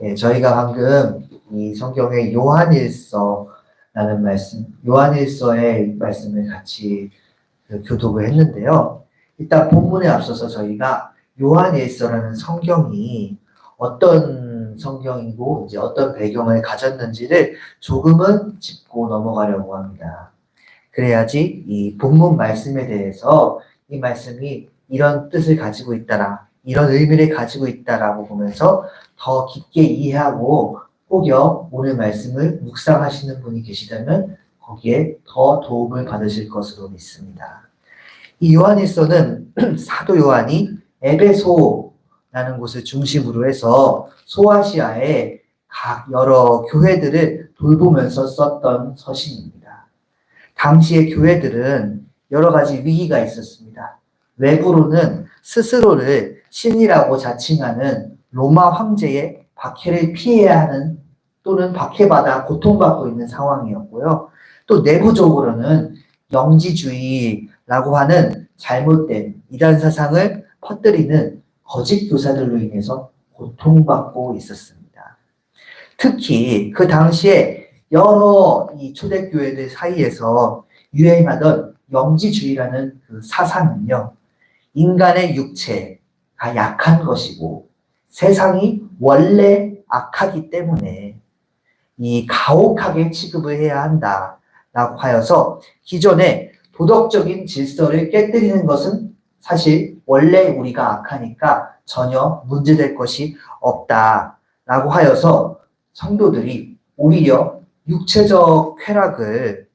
예, 저희가 방금 이 성경의 요한일서라는 말씀, 요한일서의 말씀을 같이 교독을 했는데요. 일단 본문에 앞서서 저희가 요한일서라는 성경이 어떤 성경이고 이제 어떤 배경을 가졌는지를 조금은 짚고 넘어가려고 합니다. 그래야지 이 본문 말씀에 대해서 이 말씀이 이런 뜻을 가지고 있다라, 이런 의미를 가지고 있다라고 보면서 더 깊게 이해하고 혹여 오늘 말씀을 묵상하시는 분이 계시다면 거기에 더 도움을 받으실 것으로 믿습니다. 이 요한일서는 사도 요한이 에베소라는 곳을 중심으로 해서 소아시아의 각 여러 교회들을 돌보면서 썼던 서신입니다. 당시의 교회들은 여러 가지 위기가 있었습니다. 외부로는 스스로를 신이라고 자칭하는 로마 황제의 박해를 피해야 하는 또는 박해받아 고통받고 있는 상황이었고요. 또 내부적으로는 영지주의라고 하는 잘못된 이단 사상을 퍼뜨리는 거짓 교사들로 인해서 고통받고 있었습니다. 특히 그 당시에 여러 이 초대교회들 사이에서 유행하던 영지주의라는 그 사상은요, 인간의 육체가 약한 것이고 세상이 원래 악하기 때문에 이 가혹하게 취급을 해야 한다라고 하여서 기존의 도덕적인 질서를 깨뜨리는 것은 사실 원래 우리가 악하니까 전혀 문제될 것이 없다라고 하여서 성도들이 오히려 육체적 쾌락을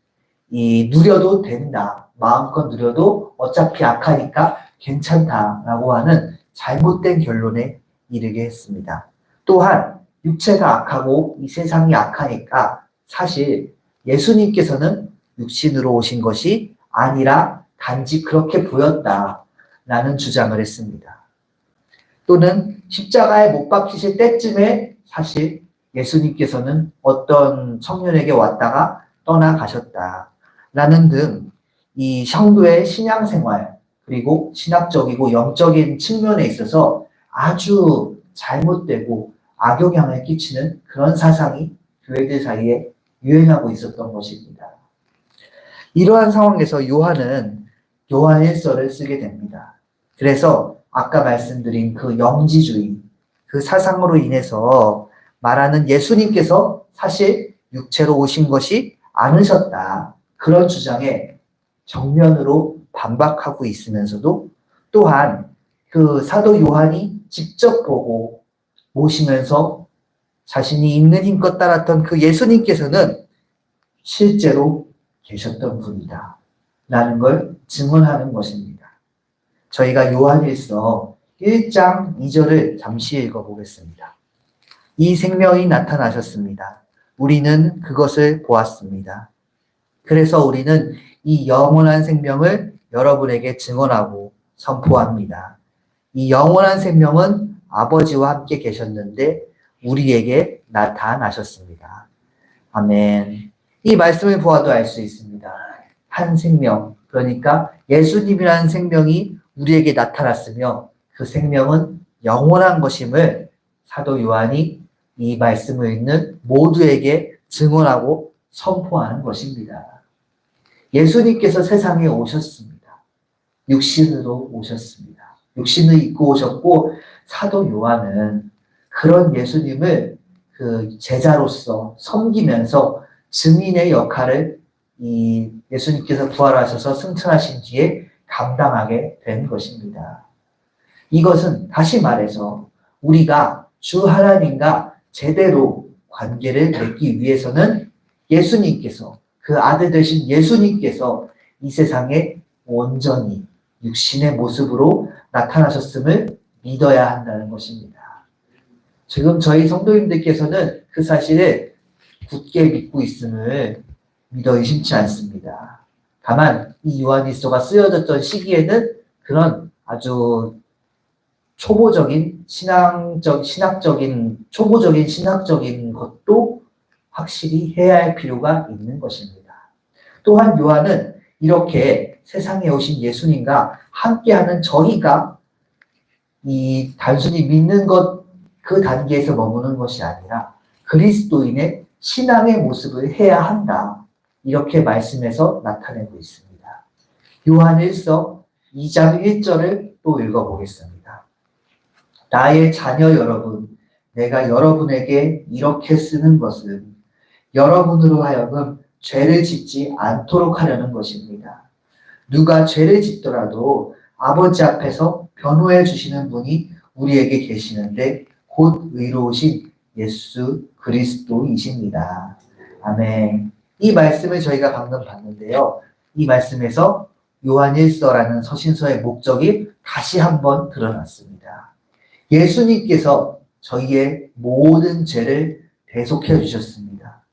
누려도 된다. 마음껏 누려도 어차피 악하니까 괜찮다라고 하는 잘못된 결론에 이르게 했습니다. 또한 육체가 악하고 이 세상이 악하니까 사실 예수님께서는 육신으로 오신 것이 아니라 단지 그렇게 보였다라는 주장을 했습니다. 또는 십자가에 못 박히실 때쯤에 사실 예수님께서는 어떤 청년에게 왔다가 떠나가셨다라는 등 이 성도의 신앙생활 그리고 신학적이고 영적인 측면에 있어서 아주 잘못되고 악영향을 끼치는 그런 사상이 교회들 사이에 유행하고 있었던 것입니다. 이러한 상황에서 요한은 요한일서를 쓰게 됩니다. 그래서 아까 말씀드린 그 영지주의, 그 사상으로 인해서 말하는 예수님께서 사실 육체로 오신 것이 않으셨다. 그런 주장에 정면으로 반박하고 있으면서도 또한 그 사도 요한이 직접 보고 모시면서 자신이 있는 힘껏 따랐던 그 예수님께서는 실제로 계셨던 분이다. 라는 걸 증언하는 것입니다. 저희가 요한일서 1장 2절을 잠시 읽어보겠습니다. 이 생명이 나타나셨습니다. 우리는 그것을 보았습니다. 그래서 우리는 이 영원한 생명을 여러분에게 증언하고 선포합니다. 이 영원한 생명은 아버지와 함께 계셨는데 우리에게 나타나셨습니다. 아멘. 이 말씀을 보아도 알 수 있습니다. 한 생명, 그러니까 예수님이라는 생명이 우리에게 나타났으며 그 생명은 영원한 것임을 사도 요한이 이 말씀을 읽는 모두에게 증언하고 선포하는 것입니다. 예수님께서 세상에 오셨습니다. 육신으로 오셨습니다. 육신을 입고 오셨고 사도 요한은 그런 예수님을 그 제자로서 섬기면서 증인의 역할을 이 예수님께서 부활하셔서 승천하신 뒤에 감당하게 된 것입니다. 이것은 다시 말해서 우리가 주 하나님과 제대로 관계를 맺기 위해서는 예수님께서 그 아들 되신 예수님께서 이 세상에 온전히 육신의 모습으로 나타나셨음을 믿어야 한다는 것입니다. 지금 저희 성도님들께서는 그 사실을 굳게 믿고 있음을 믿어 의심치 않습니다. 다만 이 요한일서가 쓰여졌던 시기에는 그런 아주 초보적인 초보적인 신학적인 것도 확실히 해야 할 필요가 있는 것입니다. 또한 요한은 이렇게 세상에 오신 예수님과 함께하는 저희가 이 단순히 믿는 것 그 단계에서 머무는 것이 아니라 그리스도인의 신앙의 모습을 해야 한다. 이렇게 말씀에서 나타내고 있습니다. 요한 1서 2장 1절을 또 읽어보겠습니다. 나의 자녀 여러분, 내가 여러분에게 이렇게 쓰는 것은 여러분으로 하여금 죄를 짓지 않도록 하려는 것입니다. 누가 죄를 짓더라도 아버지 앞에서 변호해 주시는 분이 우리에게 계시는데 곧 의로우신 예수 그리스도이십니다. 아멘. 이 말씀을 저희가 방금 봤는데요. 이 말씀에서 요한 1서라는 서신서의 목적이 다시 한번 드러났습니다. 예수님께서 저희의 모든 죄를 대속해 주셨습니다.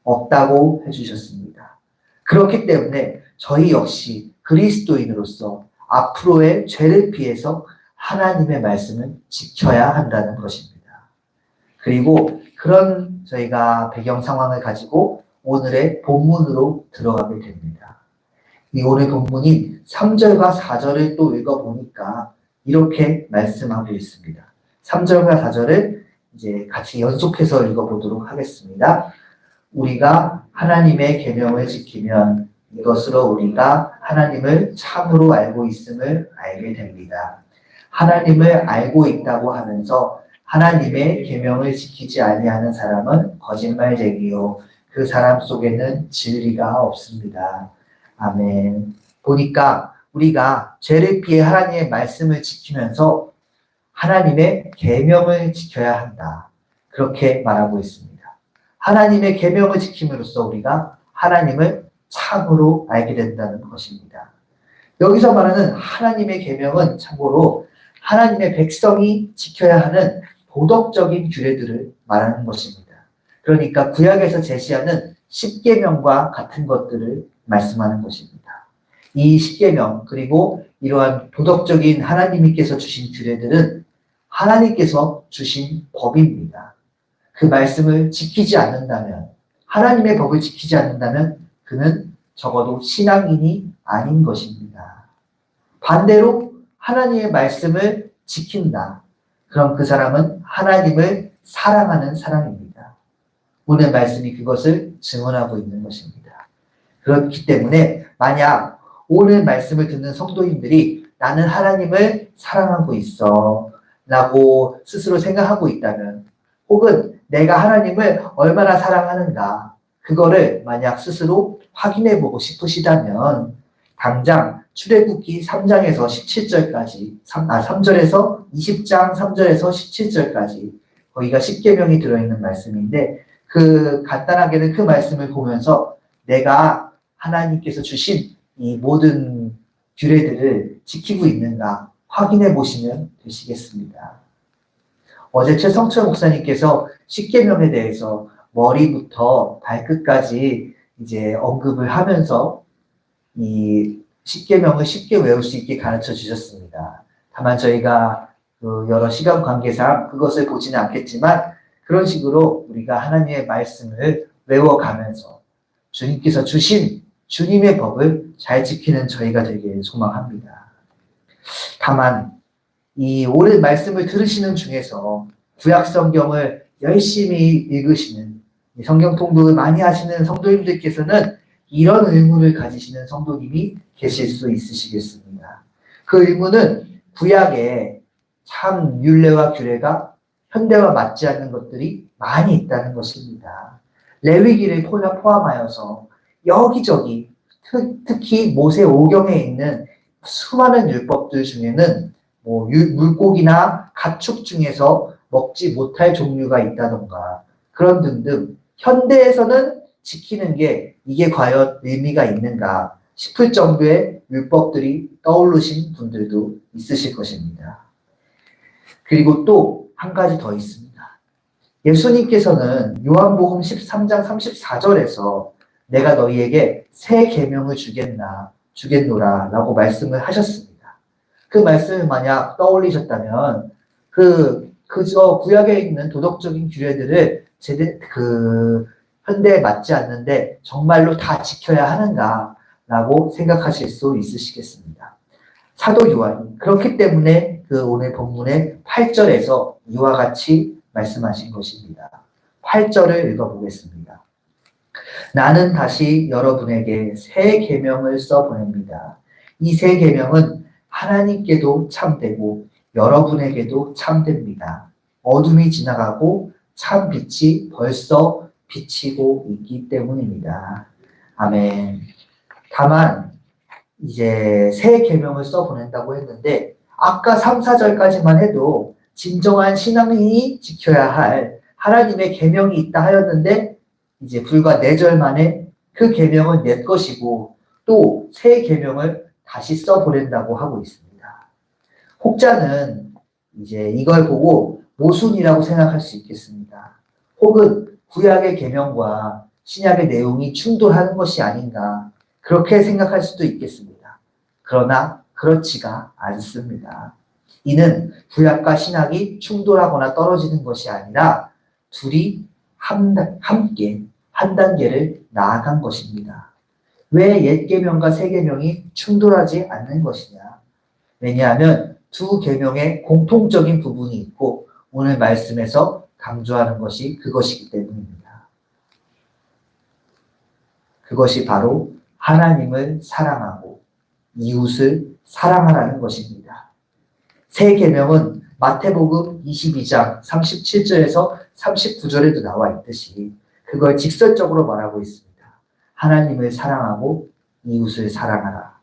없다고 해주셨습니다. 그렇기 때문에 저희 역시 그리스도인으로서 앞으로의 죄를 피해서 하나님의 말씀을 지켜야 한다는 것입니다. 그리고 그런 저희가 배경 상황을 가지고 오늘의 본문으로 들어가게 됩니다. 이 오늘 본문인 3절과 4절을 또 읽어보니까 이렇게 말씀하고 있습니다. 3절과 4절을 이제 같이 연속해서 읽어보도록 하겠습니다. 우리가 하나님의 계명을 지키면 이것으로 우리가 하나님을 참으로 알고 있음을 알게 됩니다. 하나님을 알고 있다고 하면서 하나님의 계명을 지키지 아니하는 사람은 거짓말쟁이요 그 사람 속에는 진리가 없습니다. 아멘. 보니까 우리가 죄를 피해 하나님의 말씀을 지키면서 하나님의 계명을 지켜야 한다. 그렇게 말하고 있습니다. 하나님의 계명을 지킴으로써 우리가 하나님을 참으로 알게 된다는 것입니다. 여기서 말하는 하나님의 계명은 참고로 하나님의 백성이 지켜야 하는 도덕적인 규례들을 말하는 것입니다. 그러니까 구약에서 제시하는 십계명과 같은 것들을 말씀하는 것입니다. 이 십계명 그리고 이러한 도덕적인 하나님께서 주신 규례들은 하나님께서 주신 법입니다. 그 말씀을 지키지 않는다면, 하나님의 법을 지키지 않는다면 그는 적어도 신앙인이 아닌 것입니다. 반대로 하나님의 말씀을 지킨다. 그럼 그 사람은 하나님을 사랑하는 사람입니다. 오늘 말씀이 그것을 증언하고 있는 것입니다. 그렇기 때문에 만약 오늘 말씀을 듣는 성도님들이 나는 하나님을 사랑하고 있어 라고 스스로 생각하고 있다면 혹은 내가 하나님을 얼마나 사랑하는가 그거를 만약 스스로 확인해 보고 싶으시다면 당장 출애굽기 3장에서 17절까지 3절에서 20장 3절에서 17절까지 거기가 십계명이 들어있는 말씀인데 그 간단하게는 그 말씀을 보면서 내가 하나님께서 주신 이 모든 규례들을 지키고 있는가 확인해 보시면 되시겠습니다. 어제 최성철 목사님께서 십계명에 대해서 머리부터 발끝까지 이제 언급을 하면서 이 십계명을 쉽게 외울 수 있게 가르쳐 주셨습니다. 다만 저희가 여러 시간 관계상 그것을 보지는 않겠지만 그런 식으로 우리가 하나님의 말씀을 외워가면서 주님께서 주신 주님의 법을 잘 지키는 저희가 되길 소망합니다. 다만 이 오늘 말씀을 들으시는 중에서 구약 성경을 열심히 읽으시는 성경 통독을 많이 하시는 성도님들께서는 이런 의문을 가지시는 성도님이 계실 수 있으시겠습니다. 그 의문은 구약에 참 율례와 규례가 현대와 맞지 않는 것들이 많이 있다는 것입니다. 레위기를 포함하여서 여기저기 특히 모세 오경에 있는 수많은 율법들 중에는 뭐 물고기나 가축 중에서 먹지 못할 종류가 있다던가 그런 등등 현대에서는 지키는 게 이게 과연 의미가 있는가 싶을 정도의 율법들이 떠오르신 분들도 있으실 것입니다. 그리고 또 한 가지 더 있습니다. 예수님께서는 요한복음 13장 34절에서 내가 너희에게 새 계명을 주겠노라 라고 말씀을 하셨습니다. 그 말씀을 만약 떠올리셨다면 그저 구약에 있는 도덕적인 규례들을 현대에 맞지 않는데 정말로 다 지켜야 하는가라고 생각하실 수 있으시겠습니다. 사도 요한이 그렇기 때문에 그 오늘 본문의 8절에서 이와 같이 말씀하신 것입니다. 8절을 읽어보겠습니다. 나는 다시 여러분에게 새 계명을 써보냅니다. 이 새 계명은 하나님께도 참되고 여러분에게도 참됩니다. 어둠이 지나가고 참 빛이 벌써 비치고 있기 때문입니다. 아멘. 다만 이제 새 계명을 써보낸다고 했는데 아까 3, 4절까지만 해도 진정한 신앙인이 지켜야 할 하나님의 계명이 있다 하였는데 이제 불과 4절 만에 그 계명은 내 것이고 또 새 계명을 다시 써보낸다고 하고 있습니다. 혹자는 이제 이걸 보고 모순이라고 생각할 수 있겠습니다. 혹은 구약의 계명과 신약의 내용이 충돌하는 것이 아닌가 그렇게 생각할 수도 있겠습니다. 그러나 그렇지가 않습니다. 이는 구약과 신약이 충돌하거나 떨어지는 것이 아니라 둘이 함께 한 단계를 나아간 것입니다. 왜 옛 계명과 새 계명이 충돌하지 않는 것이냐? 왜냐하면 두 계명에 공통적인 부분이 있고 오늘 말씀에서 강조하는 것이 그것이기 때문입니다. 그것이 바로 하나님을 사랑하고 이웃을 사랑하라는 것입니다. 새 계명은 마태복음 22장 37절에서 39절에도 나와 있듯이 그걸 직설적으로 말하고 있습니다. 하나님을 사랑하고 이웃을 사랑하라.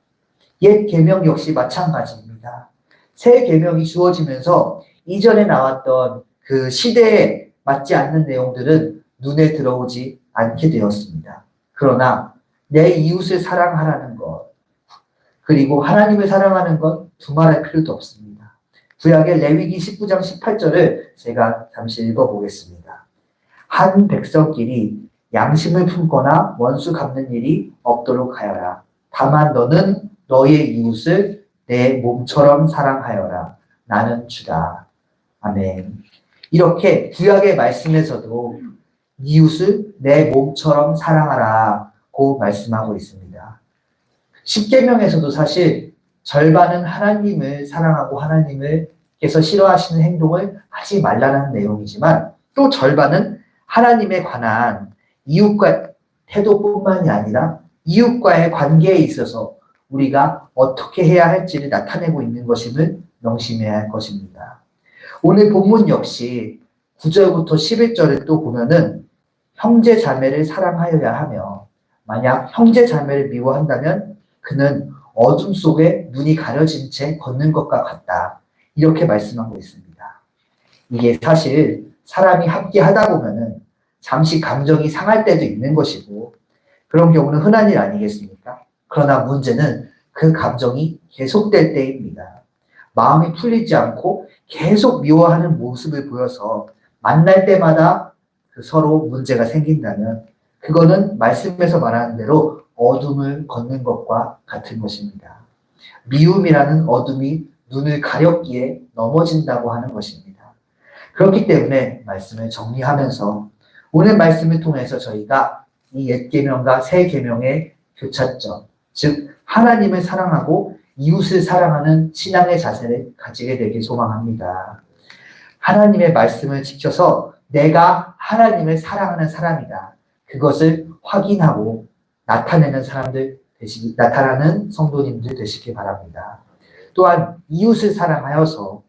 옛 계명 역시 마찬가지입니다. 새 계명이 주어지면서 이전에 나왔던 그 시대에 맞지 않는 내용들은 눈에 들어오지 않게 되었습니다. 그러나 내 이웃을 사랑하라는 것, 그리고 하나님을 사랑하는 것 두말할 필요도 없습니다. 구약의 레위기 19장 18절을 제가 잠시 읽어보겠습니다. 한 백성끼리 양심을 품거나 원수 갚는 일이 없도록 하여라. 다만 너는 너의 이웃을 내 몸처럼 사랑하여라. 나는 주다. 아멘. 이렇게 구약의 말씀에서도 이웃을 내 몸처럼 사랑하라고 말씀하고 있습니다. 십계명에서도 사실 절반은 하나님을 사랑하고 하나님께서 싫어하시는 행동을 하지 말라는 내용이지만 또 절반은 하나님에 관한 이웃과 태도뿐만이 아니라 이웃과의 관계에 있어서 우리가 어떻게 해야 할지를 나타내고 있는 것임을 명심해야 할 것입니다. 오늘 본문 역시 9절부터 11절에 또 보면은 형제 자매를 사랑하여야 하며 만약 형제 자매를 미워한다면 그는 어둠 속에 눈이 가려진 채 걷는 것과 같다. 이렇게 말씀하고 있습니다. 이게 사실 사람이 함께 하다 보면은 잠시 감정이 상할 때도 있는 것이고 그런 경우는 흔한 일 아니겠습니까? 그러나 문제는 그 감정이 계속될 때입니다. 마음이 풀리지 않고 계속 미워하는 모습을 보여서 만날 때마다 서로 문제가 생긴다면 그거는 말씀에서 말하는 대로 어둠을 걷는 것과 같은 것입니다. 미움이라는 어둠이 눈을 가렸기에 넘어진다고 하는 것입니다. 그렇기 때문에 말씀을 정리하면서 오늘 말씀을 통해서 저희가 이 옛 계명과 새 계명의 교차점, 즉 하나님을 사랑하고 이웃을 사랑하는 신앙의 자세를 가지게 되길 소망합니다. 하나님의 말씀을 지켜서 내가 하나님을 사랑하는 사람이다. 그것을 확인하고 나타내는 나타나는 성도님들 되시길 바랍니다. 또한 이웃을 사랑하여서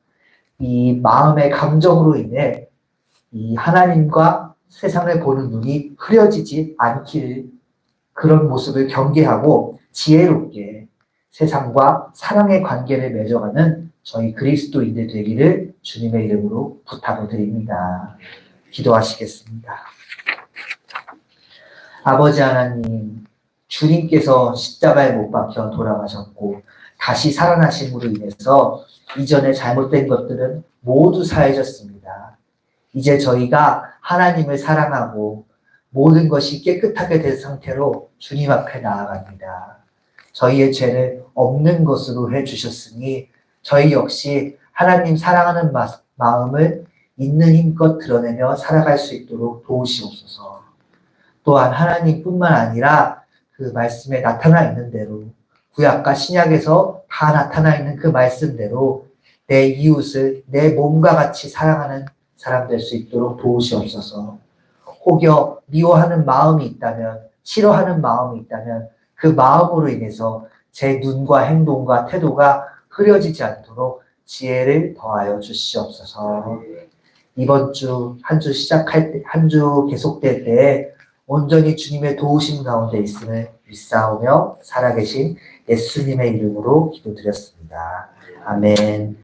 이 마음의 감정으로 인해 이 하나님과 세상을 보는 눈이 흐려지지 않기를 그런 모습을 경계하고 지혜롭게 세상과 사랑의 관계를 맺어가는 저희 그리스도인들 되기를 주님의 이름으로 부탁을 드립니다. 기도하시겠습니다. 아버지 하나님, 주님께서 십자가에 못 박혀 돌아가셨고 다시 살아나심으로 인해서 이전에 잘못된 것들은 모두 사해졌습니다. 이제 저희가 하나님을 사랑하고 모든 것이 깨끗하게 된 상태로 주님 앞에 나아갑니다. 저희의 죄를 없는 것으로 해주셨으니 저희 역시 하나님 사랑하는 마음을 있는 힘껏 드러내며 살아갈 수 있도록 도우시옵소서. 또한 하나님뿐만 아니라 그 말씀에 나타나 있는 대로 구약과 신약에서 다 나타나 있는 그 말씀대로 내 이웃을 내 몸과 같이 사랑하는 사람 될 수 있도록 도우시옵소서. 혹여 미워하는 마음이 있다면, 싫어하는 마음이 있다면 그 마음으로 인해서 제 눈과 행동과 태도가 흐려지지 않도록 지혜를 더하여 주시옵소서. 이번 주, 한 주 시작할 때, 한 주 계속될 때에 온전히 주님의 도우심 가운데 있음을 믿사오며 살아계신 예수님의 이름으로 기도드렸습니다. 아멘.